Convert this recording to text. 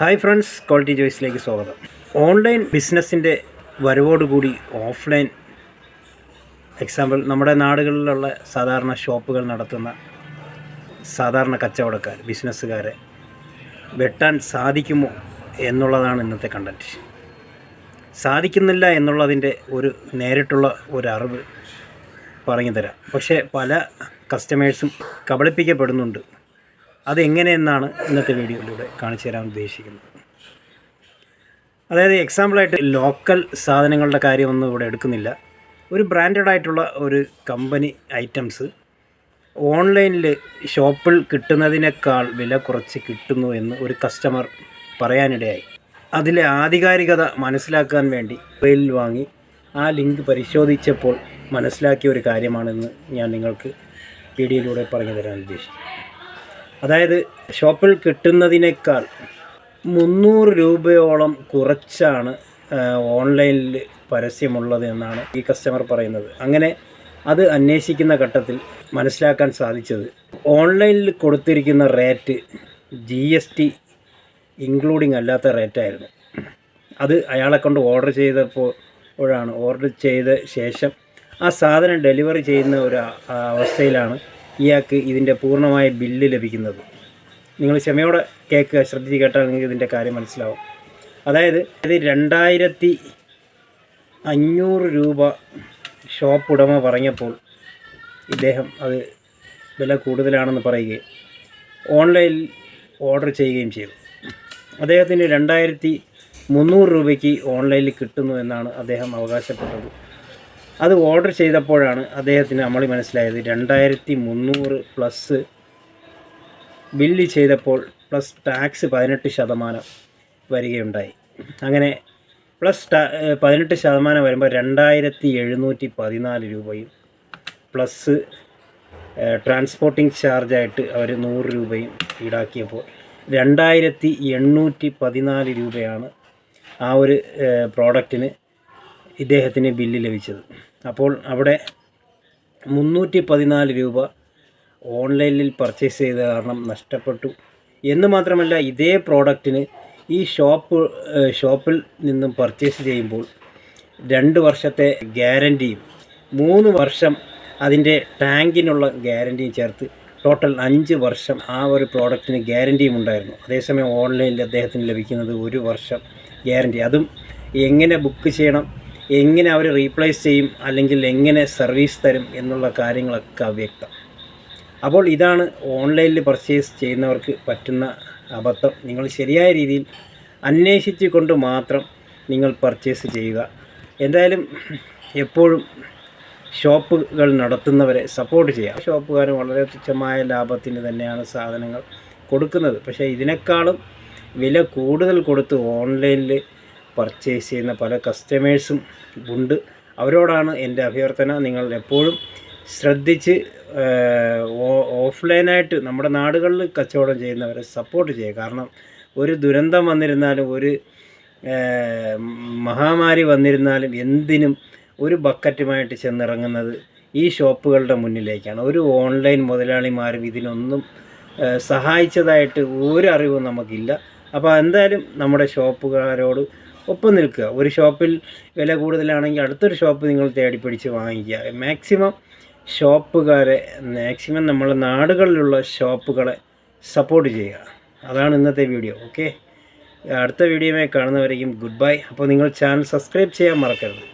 Hi friends, quality ചോയ്സിലേക്ക് സ്വാഗതം. Online ബിസിനസ്സിൻ്റെ വരവോടുകൂടി ഓഫ്ലൈൻ നമ്മുടെ നാടുകളിലുള്ള സാധാരണ ഷോപ്പുകൾ നടത്തുന്ന സാധാരണ കച്ചവടക്കാർ, ബിസിനസ്സുകാരെ വെട്ടാൻ സാധിക്കുമോ എന്നുള്ളതാണ് ഇന്നത്തെ കണ്ടൻറ്റ്. സാധിക്കുന്നില്ല എന്നുള്ളതിൻ്റെ ഒരു നേരിട്ടുള്ള ഒരു അറിവ് പറഞ്ഞു തരാം. പക്ഷേ പല കസ്റ്റമേഴ്സും കബളിപ്പിക്കപ്പെടുന്നുണ്ട്. അതെങ്ങനെയെന്നാണ് ഇന്നത്തെ വീഡിയോയിലൂടെ കാണിച്ചു തരാൻ ഉദ്ദേശിക്കുന്നത്. അതായത് എക്സാമ്പിളായിട്ട് ലോക്കൽ സാധനങ്ങളുടെ കാര്യമൊന്നും ഇവിടെ എടുക്കുന്നില്ല. ഒരു ബ്രാൻഡഡ് ആയിട്ടുള്ള ഒരു കമ്പനി ഐറ്റംസ് ഓൺലൈനിൽ ഷോപ്പിൽ കിട്ടുന്നതിനേക്കാൾ വില കുറച്ച് കിട്ടുന്നു എന്ന് ഒരു കസ്റ്റമർ പറയാനിടയായി. അതിലെ ആധികാരികത മനസ്സിലാക്കാൻ വേണ്ടി മൊബൈലിൽ വാങ്ങി ആ ലിങ്ക് പരിശോധിച്ചപ്പോൾ മനസ്സിലാക്കിയ ഒരു കാര്യമാണെന്ന് ഞാൻ നിങ്ങൾക്ക് വീഡിയോയിലൂടെ പറഞ്ഞു തരാൻ ഉദ്ദേശിക്കുന്നു. അതായത് ഷോപ്പിൽ കിട്ടുന്നതിനേക്കാൾ 300 രൂപയോളം കുറച്ചാണ് ഓൺലൈനിൽ പരസ്യമുള്ളത് എന്നാണ് ഈ കസ്റ്റമർ പറയുന്നത്. അങ്ങനെ അത് അന്വേഷിക്കുന്ന ഘട്ടത്തിൽ മനസ്സിലാക്കാൻ സാധിച്ചത്, ഓൺലൈനിൽ കൊടുത്തിരിക്കുന്ന റേറ്റ് GST ഇൻക്ലൂഡിങ് അല്ലാത്ത റേറ്റായിരുന്നു. അത് അയാളെ കൊണ്ട് ഓർഡർ ചെയ്ത ശേഷം ആ സാധനം ഡെലിവറി ചെയ്യുന്ന ഒരു അവസ്ഥയിലാണ് ഇയാൾക്ക് ഇതിൻ്റെ പൂർണ്ണമായ ബില്ല് ലഭിക്കുന്നത്. നിങ്ങൾ ക്ഷമയോടെ കേൾക്കുക, ശ്രദ്ധിച്ച് കേട്ടാൽ നിങ്ങൾക്ക് ഇതിൻ്റെ കാര്യം മനസ്സിലാവും. അതായത് 2500 രൂപ ഷോപ്പ് ഉടമ പറഞ്ഞപ്പോൾ ഇദ്ദേഹം അത് വില കൂടുതലാണെന്ന് പറയുകയും ഓൺലൈനിൽ ഓർഡർ ചെയ്യുകയും ചെയ്തു. അദ്ദേഹത്തിന് 2300 രൂപയ്ക്ക് ഓൺലൈനിൽ കിട്ടുന്നു എന്നാണ് അദ്ദേഹം അവകാശപ്പെട്ടത്. അത് ഓർഡർ ചെയ്തപ്പോഴാണ് അദ്ദേഹത്തിന് അമളി മനസ്സിലായത്. 2300 പ്ലസ് ബില്ല് ചെയ്തപ്പോൾ പ്ലസ് ടാക്സ് 18% വരികയുണ്ടായി. അങ്ങനെ പ്ലസ് 18% വരുമ്പോൾ 2714 രൂപയും പ്ലസ് ട്രാൻസ്പോർട്ടിംഗ് ചാർജായിട്ട് അവർ 100 രൂപയും ഈടാക്കിയപ്പോൾ 2814 രൂപയാണ് ആ ഒരു പ്രോഡക്റ്റിന് ഇദ്ദേഹത്തിന് ബില്ല് ലഭിച്ചത്. അപ്പോൾ അവിടെ 314 രൂപ ഓൺലൈനിൽ പർച്ചേസ് ചെയ്ത കാരണം നഷ്ടപ്പെട്ടു എന്ന് മാത്രമല്ല, ഇതേ പ്രോഡക്റ്റിന് ഈ ഷോപ്പിൽ നിന്നും പർച്ചേസ് ചെയ്യുമ്പോൾ 2 വർഷത്തെ ഗ്യാരൻറ്റിയും 3 വർഷം അതിൻ്റെ ടാങ്കിനുള്ള ഗ്യാരൻറ്റിയും ചേർത്ത് ടോട്ടൽ 5 വർഷം ആ ഒരു പ്രോഡക്റ്റിന് ഗ്യാരൻറ്റിയും ഉണ്ടായിരുന്നു. അതേസമയം ഓൺലൈനിൽ അദ്ദേഹത്തിന് ലഭിക്കുന്നത് 1 വർഷം ഗ്യാരൻറ്റി. അതും എങ്ങനെ ബുക്ക് ചെയ്യണം, എങ്ങനെ അവർ റീപ്ലേസ് ചെയ്യും, അല്ലെങ്കിൽ എങ്ങനെ സർവീസ് തരും എന്നുള്ള കാര്യങ്ങളൊക്കെ അവ്യക്തം. അപ്പോൾ ഇതാണ് ഓൺലൈനിൽ പർച്ചേസ് ചെയ്യുന്നവർക്ക് പറ്റുന്ന അബദ്ധം. നിങ്ങൾ ശരിയായ രീതിയിൽ അന്വേഷിച്ച് കൊണ്ട് മാത്രം നിങ്ങൾ പർച്ചേസ് ചെയ്യുക. എന്തായാലും എപ്പോഴും ഷോപ്പുകൾ നടത്തുന്നവരെ സപ്പോർട്ട് ചെയ്യുക. ഷോപ്പുകാർ വളരെ തുച്ഛമായ ലാഭത്തിന് തന്നെയാണ് സാധനങ്ങൾ കൊടുക്കുന്നത്. പക്ഷേ ഇതിനേക്കാളും വില കൂടുതൽ കൊടുത്ത് ഓൺലൈനിൽ പർച്ചേസ് ചെയ്യുന്ന പല കസ്റ്റമേഴ്സും ഉണ്ട്. അവരോടാണ് എൻ്റെ അഭ്യർത്ഥന, നിങ്ങൾ എപ്പോഴും ശ്രദ്ധിച്ച് ഓഫ്ലൈനായിട്ട് നമ്മുടെ നാടുകളിൽ കച്ചവടം ചെയ്യുന്നവരെ സപ്പോർട്ട് ചെയ്യുക. കാരണം ഒരു ദുരന്തം വന്നിരുന്നാലും, ഒരു മഹാമാരി വന്നിരുന്നാലും എന്തിനും ഒരു ബക്കറ്റുമായിട്ട് ചെന്നിറങ്ങുന്നത് ഈ ഷോപ്പുകളുടെ മുന്നിലേക്കാണ്. ഒരു ഓൺലൈൻ മുതലാളിമാരും ഇതിനൊന്നും സഹായിച്ചതായിട്ട് ഒരു അറിവും നമുക്കില്ല. അപ്പോൾ എന്തായാലും നമ്മുടെ ഷോപ്പുകാരോട് ഒപ്പം നിൽക്കുക. ഒരു ഷോപ്പിൽ വില കൂടുതലാണെങ്കിൽ അടുത്തൊരു ഷോപ്പ് നിങ്ങൾ തേടി പിടിച്ച് വാങ്ങിക്കുക. മാക്സിമം നമ്മുടെ നാടുകളിലുള്ള ഷോപ്പുകളെ സപ്പോർട്ട് ചെയ്യുക. അതാണ് ഇന്നത്തെ വീഡിയോ. ഓക്കെ, അടുത്ത വീഡിയോയുമായി കാണുന്നവരേക്കും ഗുഡ് ബൈ. അപ്പോൾ നിങ്ങൾ ചാനൽ സബ്സ്ക്രൈബ് ചെയ്യാൻ മറക്കരുത്.